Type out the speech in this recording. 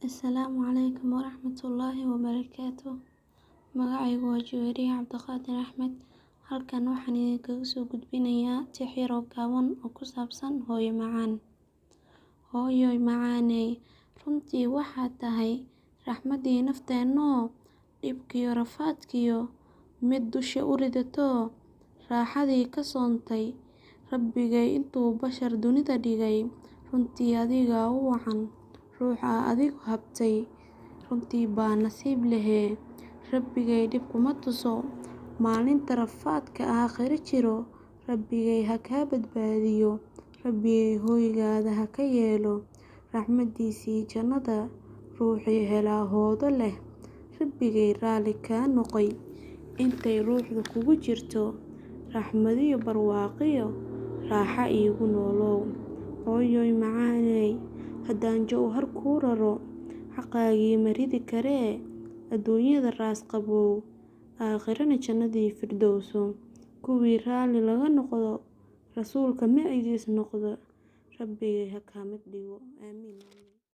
Asalaamu calaykum waraxmatullaahi wabarakaatuh. Magacaygu waa Juwaariye Cabdiqaadir Axmed. Halkan waxaan idinkaga soo gudbinayaa tix yar oo gaaban oo ku saabsan hooyo macaan. Hooyoy macaaney, runtii waxaad tahay raxmaddii nafteenoo, dhibkiyo rafaadkiyo mid dusha u ridatoo, raaxadii ka soontay Rabbigay intuu bashar dunida dhigay. Runtii adigaa u wacan ruuxa adigu habtay, runtii baa nasiib lehee. Rabbigay dhib kuma tuso maalinta rafaadka aakhiro jiro. Rabbigay ha kaa badbaadiyo, Rabbigay hooygaada ha ka yeelo. Raxmaddiisii jannada ruuxii helaa hoodo leh, Rabbigay raalli kaa noqoy intay ruuxdu kugu jirto. Raxmadiyo barwaaqiyo raaxa iigu noolow. Hooyoy macaaney, haddaan jawhar kuu raro, xaqaagii ma ridi karee. Adduunyada raas qabow, aakhirana jannadii firdowso. Kuwii raalli laga noqdo, rasuulka micigiis noqdo, Rabbigay ha kaa mid dhigo. Aamiin.